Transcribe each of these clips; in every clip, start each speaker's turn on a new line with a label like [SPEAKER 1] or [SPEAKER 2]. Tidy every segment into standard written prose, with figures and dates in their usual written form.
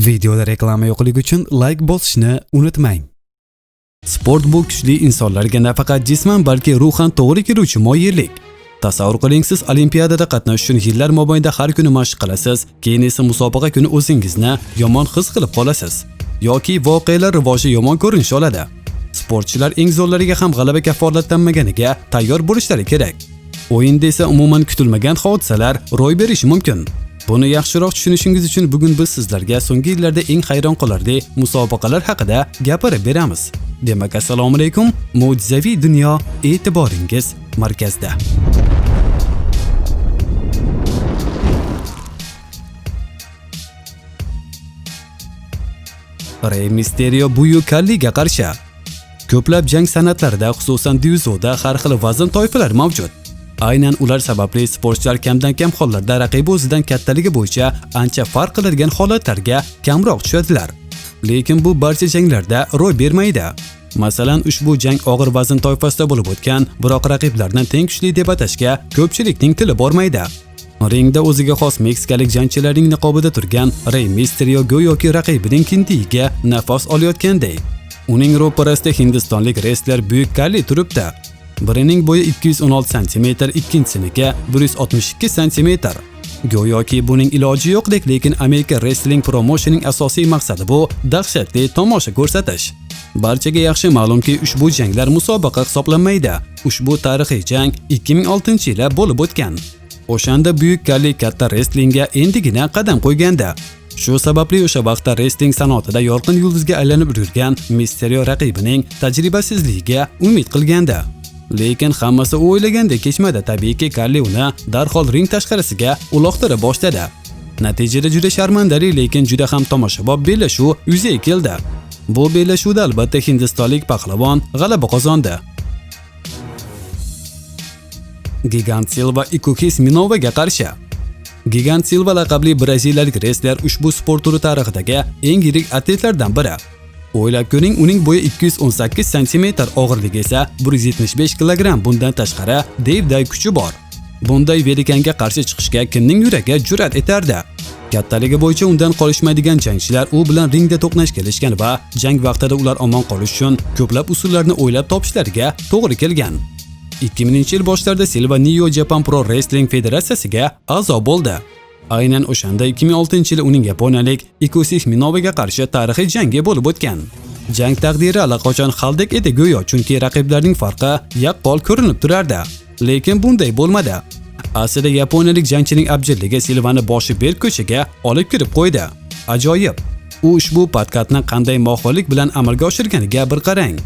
[SPEAKER 1] Videoda reklama yo'qligi uchun like bosishni unutmang. Sport bu kuchli insonlarga nafaqat jisman, balki ruhan to'g'ri keluvchi moyillik. Tasavvur qiling, siz olimpiadada qatnashish uchun yillar mobaynida har kuni mashq qilasiz, keyin esa musobaqa kuni o'zingizni yomon his qilib qolasiz yoki voqealar rivoji yomon ko'rinish oladi. Sportchilar eng zo'rlariga ham g'alaba kafolatlanmaganiga tayyor bo'lishlari kerak. O'yinda esa umuman kutilmagan hodisalar ro'y berishi mumkin. Buni yaxshiroq tushunishingiz uchun bugun biz sizlarga so'nggi yillarda eng hayron qolarli musobaqalar haqida gapirib beramiz. Demak, assalomu alaykum. Mo'jizaviy dunyo e'tiboringiz markazda. Rey Mysterio Buyuk Kalliga qarshi. Ko'plab jang san'atlarida, xususan dzyudoda har xil vazn toifalari mavjud. Aynan ular sababli sportchilar kamdan-kam hollarda raqibi o'zidan kattaligi bo'yicha ancha farq qiladigan holatlarga kamroq tushadilar. Lekin bu barcha janglarda ro'y bermaydi. Masalan, ushbu jang og'ir vazn toifasida bo'lib o'tgan, biroq raqiblarni teng kuchli deb atashga ko'pchilikning tili bormaydi. Ringda o'ziga xos meksikalik jangchilarning niqobida turgan Rey Mysterio go'yoki raqibining kintiyiga nafas olayotgandek. Uning ro'parasida hindistonlik wrestler Buyuk Kalli turibdi. Birining bo'yi 216 cm, ikkinchisiga 162 cm. Go'yoki buning iloji yo'qdek, lekin Amerika Wrestling Promotioning asosiy maqsadi bu dahshatli tomosha ko'rsatish. Barchaga yaxshi ma'lumki, ushbu janglar musobaqa hisoblanmaydi. Ushbu tarixiy jang 2006-yilda bo'lib o'tgan. O'shanda Buyuk Kalli katta wrestlingga endigina qadam qo'ygandi. Shu sababli o'sha vaqtda wrestling sanoatida yorqin yulduzga aylanib yurgan Mysterio raqibining tajribasizligiga umid qilgandi. Lekin hammasi u o'ylagandek kechmadi. Tabiiyki, Kalli uni darhol ring tashqarisiga uloqtira boshladi. Natijada juda sharmandali, lekin juda ham tomoshabob bellashuv yuzaga keldi. Bu bellashuvda albatta hindistonlik pahlavon g'alaba qozondi. Gigant Silva Ikukis Minovaga qarshi. Gigant Silva laqabli braziliyalik wrestler ushbu sport turi tarixidagi eng yirik atletlardan biri. O'ylab ko'ring, uning bo'yi 218 cm, og'irligi esa 175 kg. Bundan tashqari devday kuchi bor. Bunday velikanga qarshi chiqishga kimning yuragi jur'at etardi? Kattaligi bo'yicha undan qolishmaydigan jangchilar u bilan ringda to'qnash kelishgan va jang vaqtida ular omon qolish uchun ko'plab usullarni o'ylab topishlariga to'g'ri kelgan. 2000-yil boshlarida Silva New Japan Pro Wrestling Federatsiyasiga a'zo bo'ldi. Aynan o'shanda 2006-yil uning yaponiyalik Ikukis Minovaga qarshi tarixiy jangi bo'lib o'tgan. Jang taqdiri allaqachon haldek edi go'yo, chunki raqiblarning farqi yaqqol ko'rinib turardi. Lekin bunday bo'lmadi. Aslida yaponiyalik jangchining abjirligi Silvani boshi berk ko'chaga olib kirib qo'ydi. Ajoyib. U ushbu podkatni qanday mohirlik bilan amalga oshirganiga bir qarang.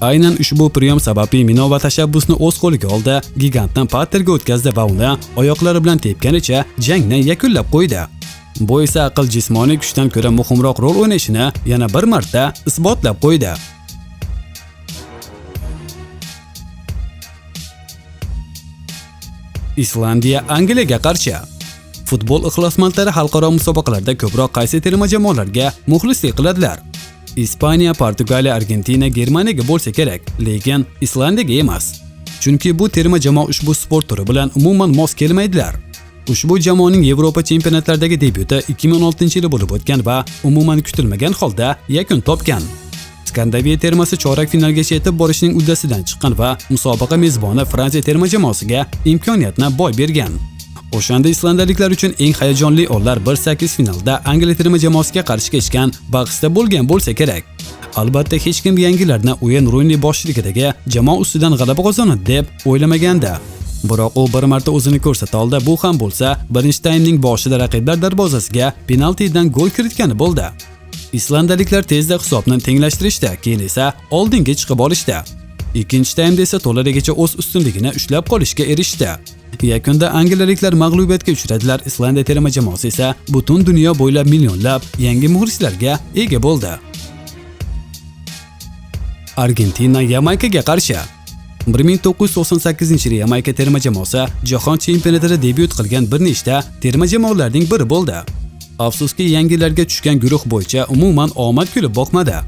[SPEAKER 1] Aynan ushbu priyom sababli Minova tashabbusni o'z qo'liga oldi, gigantdan parterga o'tkazdi va uni oyoqlari bilan tepganicha jangni yakunlab qo'ydi. Bu esa aql jismoniy kuchdan ko'ra muhimroq rol o'ynashini yana bir marta isbotlab qo'ydi. Islandiya Angliyaga qarshi. Futbol ixlosmandlari xalqaro musobaqalarda ko'proq qaysi terma jamoalarga muxlislik qiladilar? Ispaniya, Portugaliya, Argentina, Germaniyaga bo'lsa kerak, lekin Islandiyaga emas. Chunki bu terma jamoa ushbu sport turi bilan umuman mos kelmaydilar. Ushbu jamoaning Yevropa chempionatlaridagi debyuti 2016-yilda bo'lib o'tgan va umuman kutilmagan holda yakun topgan. Skandinaviya termasi chorak finalgacha yetib borishning uddasidan chiqqan va musobaqa mezboni Fransiya terma jamoasiga imkoniyatni boy bergan. O'shanda islandiyaliklar uchun eng hayajonli onlar 1/8 finalda Angliya terma jamoasiga qarshi kechgan bahsda bo'lgan bo'lsa kerak. Albatta hech kim yangilarni Wayne Rooney boshchiligidagi jamoa ustidan g'alaba qozonadi deb o'ylamagandi. Biroq u bir marta o'zini ko'rsata oldi. Bu ham bo'lsa, birinchi taymning boshida raqiblar darvozasiga penaltidan gol kiritgani bo'ldi. Islandiyaliklar tezda hisobni tenglashtirishdi, keyin esa oldinga chiqib olishdi. Ikkinchi taymda esa to'laligicha o'z ustunligini ushlab qolishga erishdi. Yakunda angliyaliklar mag'lubiyatga uchradilar. Islandiya terma jamoasi esa butun dunyo bo'ylab millionlab yangi muxlislarga ega bo'ldi. Argentina Yamaykaga qarshi. 1998-yil Yamayka terma jamoasi jahon chempionatida debyut qilgan bir nechta terma jamoalarning biri bo'ldi. Afsuski, yangilarga tushgan guruh bo'yicha umuman omad kulib boqmadi.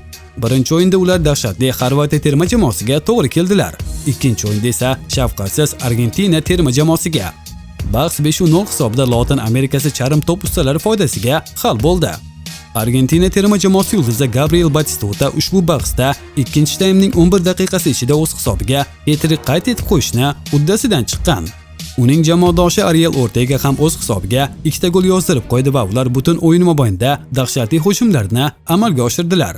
[SPEAKER 1] Birinchi o'yinda ular dahshatli Xorvatiya terma jamoasiga to'g'ri keldilar. Ikkinchi o'yinda esa shafqatsiz Argentina terma jamoasiga. Bahs 5-0 hisobida Lotin Amerikasi charm top ustalari foydasiga hal bo'ldi. Argentina terma jamoasi yulduzi Gabriel Batistuta ushbu bahsda ikkinchi taymning 11 daqiqasi ichida o'z hisobiga hat-trik qayd etib qo'yishni uddasidan chiqqan. Uning jamoadoshi Ariel Ortega ham o'z hisobiga 2 ta gol yozdirib qo'ydi va ular butun o'yin mobaynida dahshatli hujumlarni amalga oshirdilar.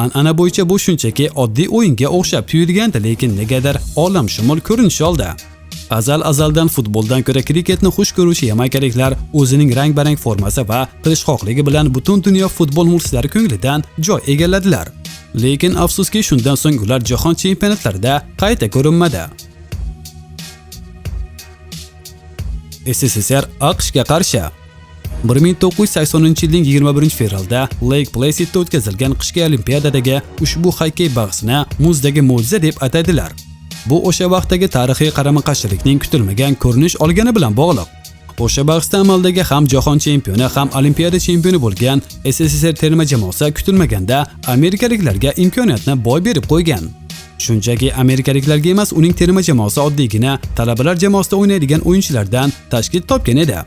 [SPEAKER 1] An'ana bo'yicha bu shunchaki oddiy o'yinga o'xshab tuyulgandi, lekin negadir olamshumul ko'rinish oldi. Azaldan futboldan ko'ra kriketni xush ko'ruvchi yamaykaliklar o'zining rang-barang formasi va tirishqoqligi bilan butun dunyo futbol muxlislari ko'nglidan joy egalladilar. Lekin afsuski shundan so'ng ular jahon chempionatlarida qayta ko'rinmadi. SSSR AQShga qarshi 1980-yilning 21-fevralda Lake Placidda o'tkazilgan qishki olimpiadadagi ushbu xokkey bahsini muzdagi mo'jiza deb ataydilar. Bu o'sha vaqtdagi tarixiy qarama-qarshilikning kutilmagan ko'rinish olgani bilan bog'liq. O'sha bahsda amaldagi ham jahon chempioni ham olimpiada chempioni bo'lgan SSSR terma jamoasi kutilmaganda amerikaliklarga imkoniyatni boy berib qo'ygan. Shunchaki amerikaliklarga emas, uning terma jamoasi oddiygina talabalar jamoasida o'ynaydigan o'yinchilardan tashkil topgan edi.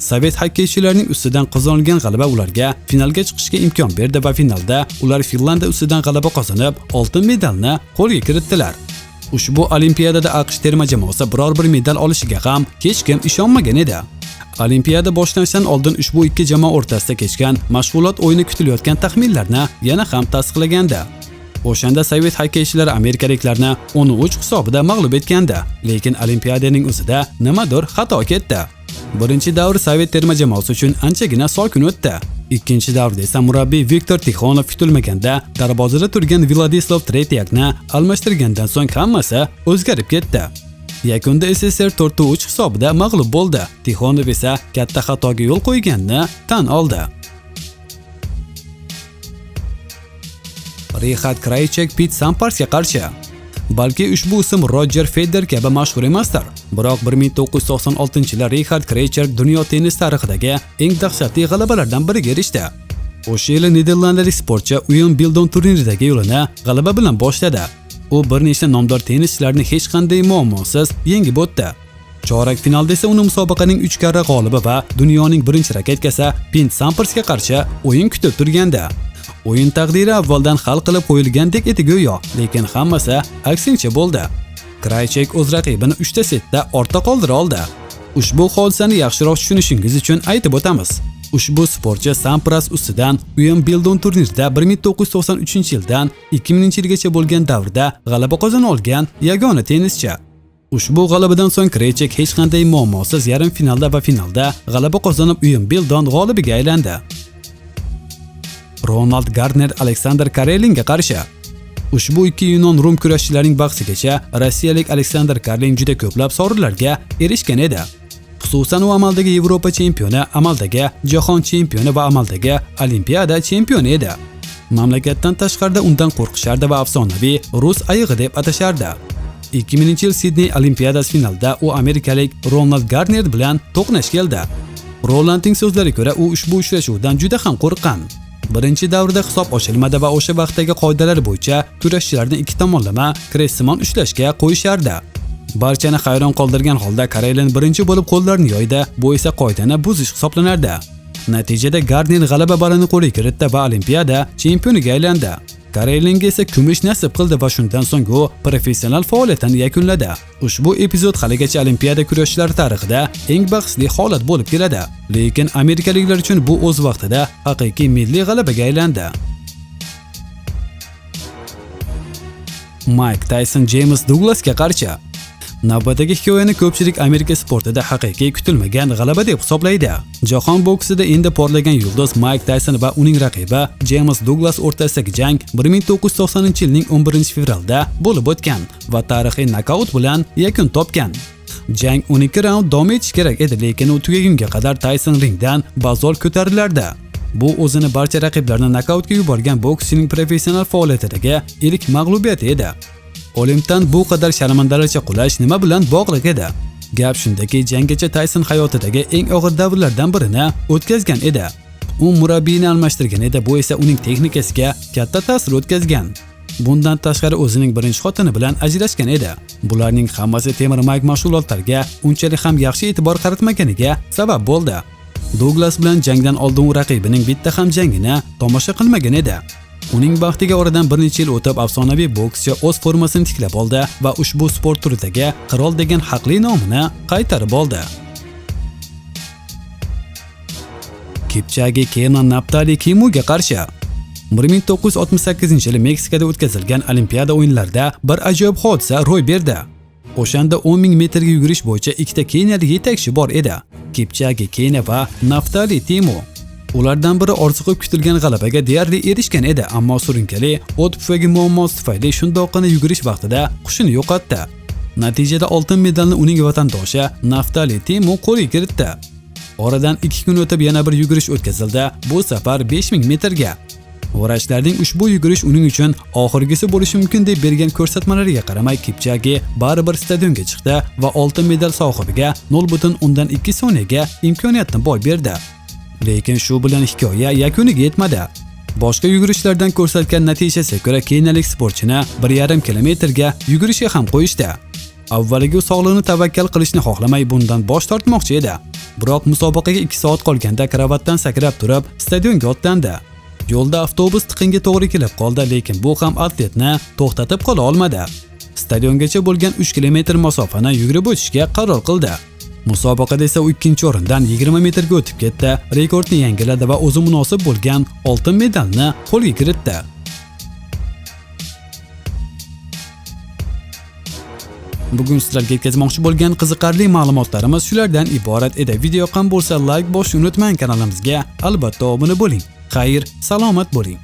[SPEAKER 1] Sovet xokkeychilarining ustidan qozonilgan g'alaba ularga finalga chiqishga imkon berdi va finalda ular Finlandiya ustidan g'alaba qozonib, oltin medalni qo'lga kiritdilar. Ushbu olimpiadada AQSh terma jamoasi biror bir medal olishiga ham hech kim ishonmagan edi. Olimpiada boshlanishdan oldin ushbu ikki jamoa o'rtasida kechgan mashg'ulot o'yini kutilayotgan taxminlarni yana ham tasdiqlagandi. O'shanda Sovet xokkeychilari amerikaliklarni 13 hisobida mag'lub etgandi, lekin olimpiadaning o'zida nimadir xato ketdi. Birinchi davr Sovet terma jamoasi uchun anchagina sokin o'tdi. Ikkinchi davrda esa murabbiy Viktor Tikhonov kutilmaganda darvozada turgan Vladislav Tretiakni almashtirgandan so'ng hammasi o'zgarib ketdi. Yakunda SSSR 4-3 hisobida mag'lub bo'ldi. Tikhonov esa katta xatoga yo'l qo'yganini tan oldi. Richard Krajicek Pit Samparsga qarshi. Balki ushbu ism Roger Federer kabi mashhur emasdir, biroq 1996-yilda Richard Krajicek dunyo tennis tarixidagi eng dahshatli g'alabalardan biriga erishdi. O'sha yili niderlandiyalik sportchi Wimbledon turniridagi yo'lini g'alaba bilan boshladi. U bir nechta nomdor tennischilarni hech qanday muammosiz yengib o'tdi. Chorak finalda esa uni musobaqaning 3 karra g'olibi va dunyoning birinchi raketkasi Pit Samparsga qarshi o'yin kutib turgandi. O'yin taqdiri avvaldan hal qilib qo'yilgandek edi go'yo, lekin hammasi aksincha bo'ldi. Krajicek o'z raqibini 3 ta setda ortda qoldira oldi. Ushbu hodisani yaxshiroq tushunishingiz uchun aytib o'tamiz. Ushbu sportchi Sampras ustidan Wimbledon turnirida 1993-yildan 2000-yilgacha bo'lgan davrda g'alaba qozona olgan yagona tennischi. Ushbu g'alabadan so'ng Krajicek hech qanday muammosiz yarim finalda va finalda g'alaba qozonib Wimbledon g'olibiga aylandi. Ronald Gardner Alexander Karelinga qarshi. Ushbu ikki yunon rum kurashchilarining bahsigacha rossiyalik Alexander Karelin juda ko'plab sovrinlarga erishgan edi. Xususan u amaldagi Yevropa chempioni, amaldagi jahon chempioni va amaldagi olimpiada chempioni edi. Mamlakatdan tashqarida undan qo'rqishardi va afsonaviy rus ayig'i deb atashardi. 2000-yil Sidney olimpiadasi finalida u amerikalik Ronald Gardner bilan to'qnash keldi. Rolandning so'zlariga ko'ra, u ushbu uchrashuvdan juda ham qo'rqqan. Birinchi davrda hisob ochilmadi va o'sha vaqtdagi qoidalar bo'yicha kurashchilarni ikki tomonlama kressimon ushlashga qo'yishardi. Barchani hayron qoldirgan holda Karelin birinchi bo'lib qo'llarini yoydi, bu esa qoidani buzish hisoblanardi. Natijada Gardner g'alaba barini qo'lga kiritdi va olimpiada chempioniga aylandi. Karelinga esa kumush nasib qildi va shundan so'ng u professional faoliyatini yakunladi. Ushbu epizod haligacha olimpiada kurashchilari tarixida eng bahsli holat bo'lib keladi, lekin amerikaliklar uchun bu o'z vaqtida haqiqiy milliy g'alabaga aylandi. Mike Tyson James Douglasga qarshi. Navbatdagi hikoyani ko'pchilik Amerika sportida haqiqiy kutilmagan g'alaba deb hisoblaydi. Jahon boksida endi porlagan yulduz Mike Tyson va uning raqibi James Douglas o'rtasidagi jang 1990-yilning 11-fevralda bo'lib o'tgan va tarixiy nokaut bilan yakun topgan. Jang 12 raund davom etishi kerak edi, lekin u tugagunga qadar Tyson ringdan bazol ko'tarilardi. Bu o'zini barcha raqiblarini nokautga yuborgan bokschining professional faoliyatidagi ilk mag'lubiyati edi. Olimdan bu qadar sharmandaligicha qulash nima bilan bog'liq edi? Gap shundaki, janggacha Tyson hayotidagi eng og'ir davrlardan birini o'tkazgan edi. U murabbiyni almashtirgan edi, bu esa uning texnikasiga katta ta'sir o'tkazgan. Bundan tashqari o'zining birinchi xotini bilan ajrashgan edi. Bularning hammasi temir mayk mashg'ulotlarga unchalik ham yaxshi e'tibor qaratmaganiga sabab bo'ldi. Douglas bilan jangdan oldin u raqibining bitta ham jangini tomosha qilmagan edi. Uning baxtiga oradan bir necha yil o'tib afsonaviy bokschi o'z formasini tiklab oldi va ushbu sport turidagi qirol degan haqli nomini qaytarib oldi. Kipchoge Kenan Naftali Kimuga qarshi 1968-yili Meksikada o'tkazilgan Olimpiada o'yinlarida bir ajoyib hodisa ro'y berdi. O'shanda 10,000 metrga yugurish bo'yicha ikkita keniyalik yetakchi bor edi. Kipchoge Kenan va Naftali Timu. Ulardan biri orziqib kutilgan g'alabaga deyarli erishgan edi, ammo surunkali o't pufagi muammosi tufayli shundoqqina yugurish vaqtida qushini yo'qotdi. Natijada oltin medalni uning vatandoshi Naftali Timu qo'lga kiritdi. Oradan 2 kun o'tib yana bir yugurish o'tkazildi, bu safar 5000 metrga. Vrachlarning ushbu yugurish uning uchun oxirgisi bo'lishi mumkin deb bergan ko'rsatmalariga qaramay Kipchoge baribir stadionga chiqdi va oltin medal sohibiga 0.2 soniyaga imkoniyatni boy berdi. Lekin shu bilan hikoya yakuniga yetmadi. Boshqa yugurishlardan ko'rsatgan natijasiga ko'ra keniyalik sportchini 1,5 kilometrga yugurishga ham qo'yishdi. Avvaliga sog'lig'ini tavakkal qilishni xohlamay bundan bosh tortmoqchi edi. Biroq musobaqaga 2 soat qolganda karavotdan sakrab turib stadionga otlandi. Yo'lda avtobus tiqinga to'g'ri kelib qoldi, lekin bu ham atletni to'xtatib qola olmadi. Stadiongacha bo'lgan 3 kilometr masofani yugurib o'tishga qaror qildi. Musobaqada esa u 2-o'rindan 20 metrga o'tib ketdi, rekordni yangiladi va o'zi munosib bo'lgan oltin medalni qo'lga kiritdi. Bugun sizlarga yetkazmoqchi bo'lgan qiziqarli ma'lumotlarimiz shulardan iborat edi. Video yoqqan bo'lsa like bosishni unutmang, kanalimizga albatta obuna bo'ling. Xayr, salomat bo'ling.